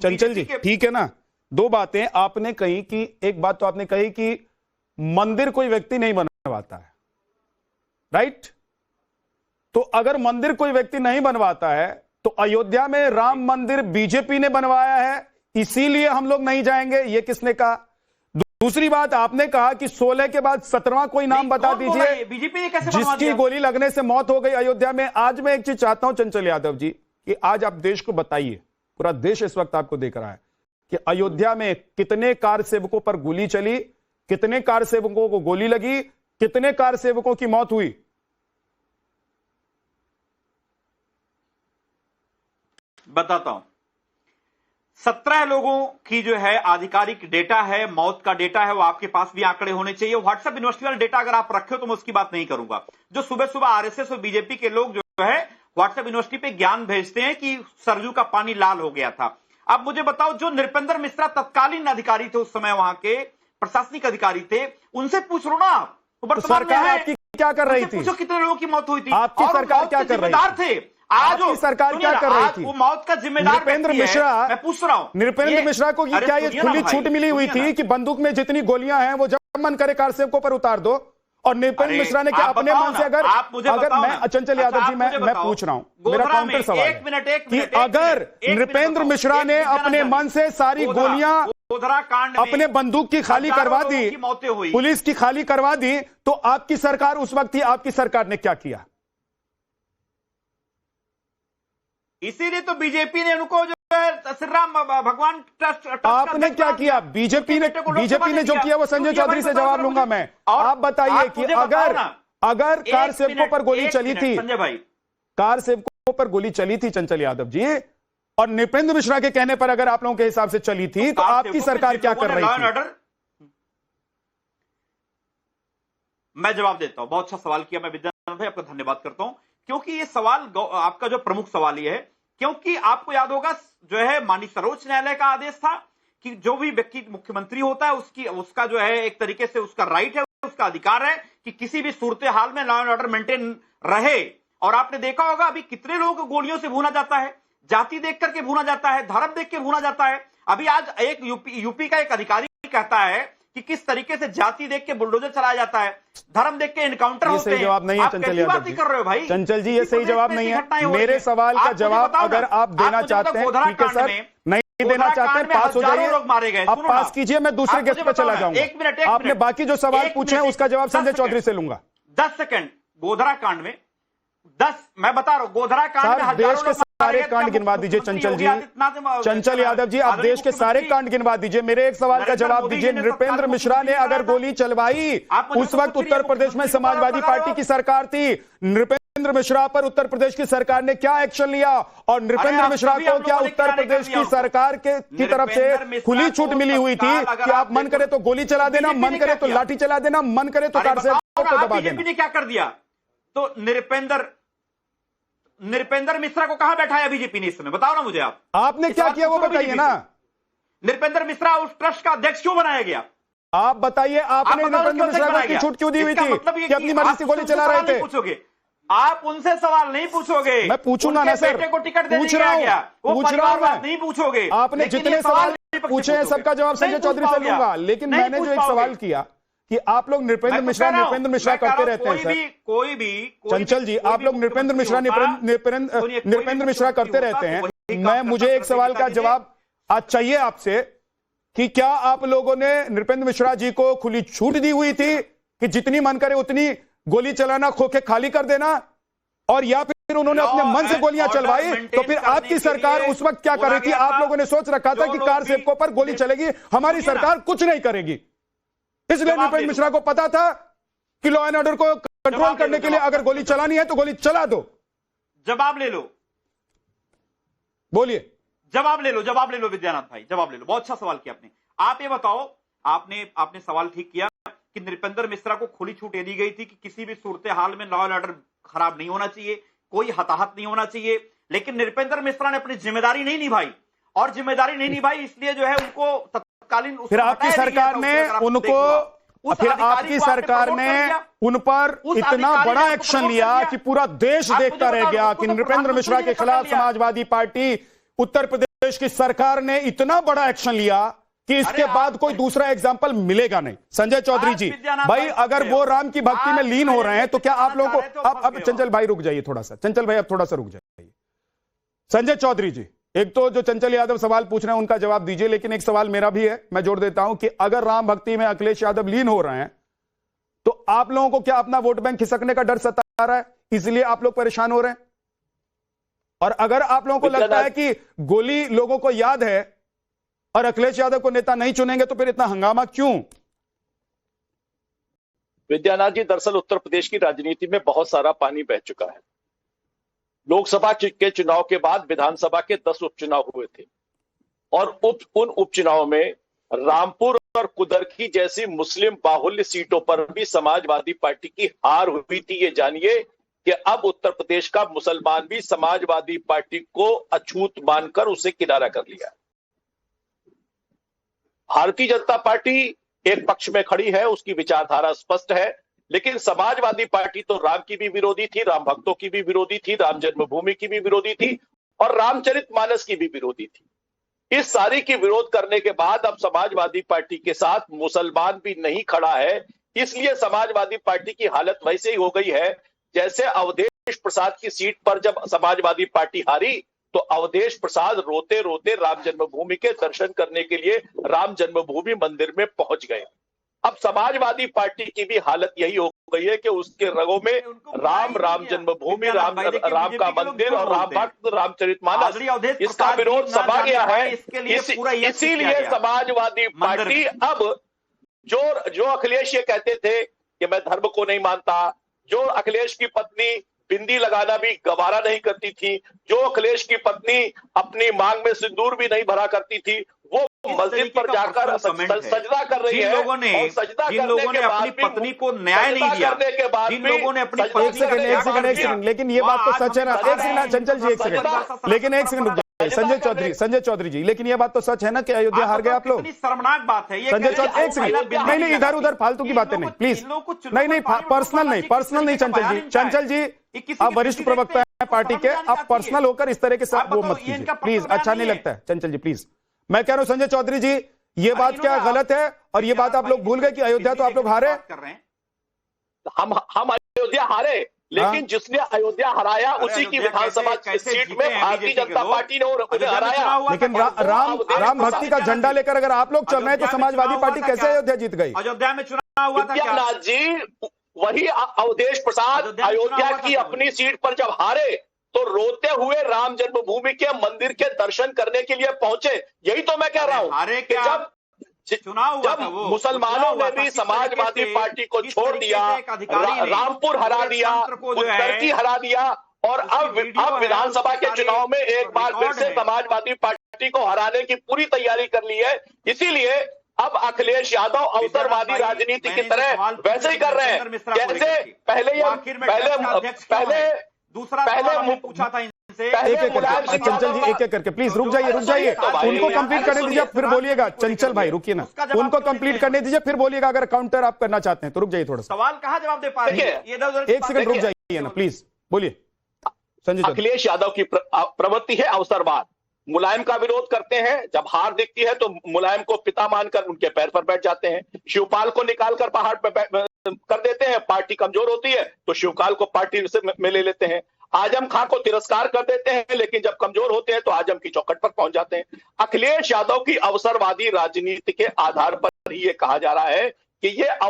चंचल जी ठीक है ना, दो बातें आपने कही कि एक बात तो आपने कही कि मंदिर कोई व्यक्ति नहीं बनवाता है, राइट? तो अगर मंदिर कोई व्यक्ति नहीं बनवाता है तो अयोध्या में राम मंदिर बीजेपी ने बनवाया है, इसीलिए हम लोग नहीं जाएंगे, ये किसने कहा? दूसरी बात आपने कहा कि 16 के बाद 17वां कोई नाम बता दीजिए बीजेपी ने कैसे जिसकी गोली लगने से मौत हो गई अयोध्या में। आज मैं एक चीज चाहता हूं चंचल यादव जी कि आज आप देश को बताइए, पूरा देश इस वक्त आपको देख रहा है कि अयोध्या में कितने कार सेवकों पर गोली चली, कितने कार सेवकों को गोली लगी, कितने कार सेवकों की मौत हुई। बताता हूं, 17 लोगों की जो है आधिकारिक डेटा है, मौत का डेटा है, वो आपके पास भी आंकड़े होने चाहिए। व्हाट्सएप यूनिवर्सिटी वाला डेटा अगर आप रखे हो तो मैं उसकी बात नहीं करूंगा। जो सुबह सुबह आरएसएस और बीजेपी के लोग जो है व्हाट्सएप यूनिवर्सिटी पे ज्ञान भेजते हैं कि सरजू का पानी लाल हो गया था। अब मुझे बताओ, जो नृपेंद्र मिश्रा तत्कालीन अधिकारी थे उस समय, वहां के प्रशासनिक अधिकारी थे, उनसे पूछ लो ना आप। तो सरकार आपकी क्या कर रही थी? पूछो कितने लोगों की मौत हुई थी, आपकी सरकार क्या कर रही थी? आज सरकार क्या कर रही थी? वो मौत का जिम्मेदार नृपेंद्र मिश्रा, मैं पूछ रहा हूं नृपेंद्र मिश्रा को क्या ये खुली छूट मिली हुई थी कि बंदूक में जितनी गोलियां हैं वो जब मन करे कार सेवकों पर उतार दो? और नृपेंद्र मिश्रा ने क्या अपने मन से अगर मैं चंचल यादव जी मैं पूछ रहा हूं, मेरा काउंटर सवाल है कि अगर नृपेंद्र मिश्रा ने अपने मन से सारी गोलियां अपने बंदूक की खाली करवा दी, पुलिस की खाली करवा दी, तो आपकी सरकार उस वक्त थी, आपकी सरकार ने क्या किया? इसीलिए तो बीजेपी ने उनको जो है श्री राम भगवान ट्रस्ट आपने क्या किया? बीजेपी ने जो किया वो संजय चौधरी से जवाब लूंगा मैं। आप बताइए कि अगर कार सेवकों पर गोली चली थी, संजय भाई, कार सेवकों पर गोली चली थी चंचल यादव जी, और नृपेंद्र मिश्रा के कहने पर अगर आप लोगों के हिसाब से चली थी तो आपकी सरकार क्या कर रही थी? मैं जवाब देता हूं। बहुत अच्छा सवाल किया, मैं विद्यानंद भाई आपका धन्यवाद करता हूं, क्योंकि ये सवाल आपका जो प्रमुख सवाल ये है, क्योंकि आपको याद होगा जो है माननीय सर्वोच्च न्यायालय का आदेश था कि जो भी व्यक्ति मुख्यमंत्री होता है उसका जो है एक तरीके से उसका राइट है, उसका अधिकार है कि किसी भी सूरत हाल में लॉ एंड ऑर्डर मेंटेन रहे। और आपने देखा होगा अभी कितने लोगों को गोलियों से भूना जाता है, जाति देख करके भूना जाता है, धर्म देख के भूना जाता है। अभी आज एक यूपी का एक अधिकारी कहता है कि किस तरीके से जाति देख के बुलडोजर चलाया जाता है, धर्म देख के एनकाउंटर होते हैं। जवाब नहीं है चंचल यादव जी, कर रहे हो भाई? चंचल जी ये सही जवाब नहीं है। मेरे सवाल का जवाब अगर आप देना चाहते हैं ठीक है सर, नहीं देना चाहते हैं पास हो जाइए, लोग मारे गए, आप पास कीजिए, मैं दूसरे गेस्ट पे चला जाऊंगा। एक मिनट, आपने बाकी जो सवाल पूछे हैं उसका जवाब संजय चौधरी से लूंगा। 10 सेकंड। गोधरा कांड में 10, मैं बता रहा हूं, गोधरा कांड में देश के सारे कांड गिनवा दीजिए चंचल जी, चंचल यादव जी, आप देश के सारे कांड गिनवा दीजिए, मेरे एक सवाल का जवाब दीजिए। नृपेंद्र मिश्रा ने अगर गोली चलवाई, उस वक्त उत्तर प्रदेश में समाजवादी पार्टी की सरकार थी, नृपेंद्र मिश्रा पर उत्तर प्रदेश की सरकार ने क्या एक्शन लिया? और नृपेंद्र मिश्रा को क्या उत्तर प्रदेश की सरकार की तरफ से खुली छूट मिली हुई थी कि आप मन करे तो गोली चला देना, मन करे तो लाठी चला देना, मन करे तो कार से दबा देना? क्या कर दिया? तो नृपेंद्र मिश्रा को कहां बैठाया बीजेपी ने इस समय? बताओ ना मुझे आप। आपने क्या किया वो बताइए ना। नृपेंद्र मिश्रा उस ट्रस्ट का अध्यक्ष क्यों बनाया गया? आप बताइए, आपने नृपेंद्र मिश्रा को की छूट क्यों दी हुई थी कि अपनी मर्जी से गोली चला रहे थे? पूछोगे आप उनसे सवाल नहीं पूछोगे? मैं पूछूंगा ना सर, बेटे को टिकट देने पूछ रहा हूं, नहीं पूछोगे। आपने जितने सवाल पूछे हैं सबका जवाब संजय चौधरी से लूंगा, लेकिन मैंने जो एक सवाल किया कि आप लोग नृपेंद्र मिश्रा करते रहते हैं सर। कोई भी चंचल जी, आप लोग नृपेंद्र मिश्रा करते रहते हैं। मुझे एक सवाल का जवाब आज चाहिए आपसे कि क्या आप लोगों ने नृपेंद्र मिश्रा जी को खुली छूट दी हुई थी कि जितनी मन करे उतनी गोली चलाना, खोखे खाली कर देना, और या फिर उन्होंने अपने मन से गोलियां चलवाई? तो फिर आपकी सरकार उस वक्त क्या कर रही थी? आप लोगों ने सोच रखा था कि कार सेवकों पर गोली चलेगी, हमारी सरकार कुछ नहीं करेगी, इसलिए नृपेंद्र मिश्रा को पता था कि लॉ एंड ऑर्डर को कंट्रोल करने के लिए अगर गोली चलानी है तो गोली चला दो। जवाब ले लो, बोलिए। जवाब ले लो विद्यानाथ भाई, जवाब ले लो। बहुत अच्छा सवाल किया आपने। आप ये बताओ, आपने सवाल ठीक किया कि नृपेंद्र मिश्रा को खुली छूट दी गई थी कि किसी भी सूरत हाल में लॉ एंड ऑर्डर खराब नहीं होना चाहिए, कोई हताहत नहीं होना चाहिए, लेकिन नृपेंद्र मिश्रा ने अपनी जिम्मेदारी नहीं निभाई, और जिम्मेदारी नहीं निभाई इसलिए जो है उनको तत्कालीन फिर आपकी सरकार ने उनको फिर आपकी सरकार ने उन पर इतना बड़ा एक्शन लिया कि पूरा देश देखता रह गया कि नृपेंद्र मिश्रा के खिलाफ समाजवादी पार्टी उत्तर प्रदेश प्रदेश की सरकार ने इतना बड़ा एक्शन लिया कि इसके बाद कोई दूसरा एग्जाम्पल मिलेगा नहीं। संजय चौधरी जी, भाई अगर वो राम की भक्ति में लीन हो रहे हैं तो क्या आप लोगों को अब चंचल भाई रुक जाइए थोड़ा सा, चंचल भाई अब थोड़ा सा रुक जाइए। संजय चौधरी जी, एक तो जो चंचल यादव सवाल पूछ रहे हैं उनका जवाब दीजिए, लेकिन एक सवाल मेरा भी है, मैं जोड़ देता हूं कि अगर राम भक्ति में अखिलेश यादव लीन हो रहे हैं तो आप लोगों को क्या अपना वोट बैंक खिसकने का डर सता रहा है, इसलिए आप लोग परेशान हो रहे हैं? और अगर आप लोगों को लगता है कि गोली लोगों को याद है और अखिलेश यादव को नेता नहीं चुनेंगे तो फिर इतना हंगामा क्यों? विद्यानाथ जी, दरअसल उत्तर प्रदेश की राजनीति में बहुत सारा पानी बह चुका है। लोकसभा के चुनाव के बाद विधानसभा के 10 उपचुनाव हुए थे और उन उपचुनाव में रामपुर और कुदरखी जैसी मुस्लिम बाहुल्य सीटों पर भी समाजवादी पार्टी की हार हुई थी। ये जानिए कि अब उत्तर प्रदेश का मुसलमान भी समाजवादी पार्टी को अछूत मानकर उसे किनारा कर लिया। भारतीय जनता पार्टी एक पक्ष में खड़ी है, उसकी विचारधारा स्पष्ट है, लेकिन समाजवादी पार्टी तो राम की भी विरोधी थी, राम भक्तों की भी विरोधी थी, राम जन्मभूमि की भी विरोधी थी और रामचरितमानस की भी विरोधी थी। इस सारी की विरोध करने के बाद अब समाजवादी पार्टी के साथ मुसलमान भी नहीं खड़ा है। इसलिए समाजवादी पार्टी की हालत वैसे ही हो गई है जैसे अवधेश प्रसाद की सीट पर जब समाजवादी पार्टी हारी तो अवधेश प्रसाद रोते रोते राम जन्मभूमि के दर्शन करने के लिए राम जन्मभूमि मंदिर में पहुंच गए। अब समाजवादी पार्टी की भी हालत यही हो गई है कि उसके रगों में राम, राम जन्मभूमि, राम का मंदिर और राम भक्त, रामचरितमानस, इसका विरोध समा गया है। इसीलिए समाजवादी पार्टी अब जो अखिलेश ये कहते थे कि मैं धर्म को नहीं मानता, जो अखिलेश की पत्नी बिंदी लगाना भी गवारा नहीं करती थी, जो अखिलेश की पत्नी अपनी मांग में सिंदूर भी नहीं भरा करती थी, वो मस्जिद पर जाकर सजदा कर रही है। और सजदा करने के बाद अपनी पत्नी को न्याय नहीं दिया, जिन लोगों ने अपनी एक सेकंड, लेकिन ये बात तो सच है ना, एक सेकंड चंचल जी, एक सेकंड, लेकिन एक सेकंड संजय चौधरी जी, लेकिन ये बात तो सच है ना कि अयोध्या हार गए आप लोग। शर्मनाक बात है ये। संजय चौधरी, एक सेकंड, नहीं इधर उधर फालतू की बातें नहीं प्लीज, नहीं पर्सनल नहीं चंचल जी आप वरिष्ठ प्रवक्ता है पार्टी के, आप पर्सनल होकर इस तरह के साथ वो मत कीजिए प्लीज, अच्छा नहीं लगता है चंचल जी प्लीज। मैं कह रहा हूं संजय चौधरी जी, ये बात क्या गलत है और ये बात आप लोग भूल गए कि अयोध्या तो आप लोग हारे। हम अयोध्या हारे, लेकिन जिसने अयोध्या हराया उसी की विधानसभा सीट में भारतीय जनता पार्टी ने हराया। लेकिन राम भक्ति का झंडा लेकर अगर आप लोग चल रहे हैं तो समाजवादी पार्टी कैसे अयोध्या जीत गई? अयोध्या में चुनाव हुआ था क्या? जी, वही अवधेश प्रसाद अयोध्या की अपनी सीट पर जब हारे तो रोते हुए राम जन्मभूमि के मंदिर के दर्शन करने के लिए पहुंचे। यही तो मैं कह रहा हूं कि जब मुसलमानों ने भी समाजवादी पार्टी को छोड़ दिया, रामपुर हरा दिया, कुदरखी हरा दिया और अब विधानसभा के चुनाव में एक बार फिर से समाजवादी पार्टी को हराने की पूरी तैयारी कर ली है। इसीलिए अब अखिलेश यादव अवसरवादी राजनीति की तरह वैसे ही कर रहे हैं जैसे पहले पूछा था इनसे। चंचल जी एक एक करके प्लीज रुक जाइए, उनको कंप्लीट करने दीजिए फिर बोलिएगा। चंचल भाई रुकिए ना, उनको कंप्लीट करने दीजिए फिर बोलिएगा, अगर काउंटर आप करना चाहते हैं तो रुक जाइए थोड़ा सा। सवाल कहां जवाब दे पा रहे हैं, एक सेकंड रुक जाइए ना प्लीज, बोलिए संजय। अखिलेश यादव की प्रवृत्ति है अवसरवाद, मुलायम का विरोध करते हैं, जब हार दिखती है तो मुलायम को पिता मानकर उनके पैर पर बैठ जाते हैं, शिवपाल को निकाल कर पहाड़ पर कर देते हैं, पार्टी कमजोर होती है तो शिवपाल को पार्टी में ले लेते हैं, आजम खां को तिरस्कार कर देते हैं, लेकिन जब कमजोर होते हैं तो आजम की चौखट पर पहुंच जाते हैं। अखिलेश यादव की अवसरवादी राजनीति के आधार पर ही ये कहा जा रहा है कि ये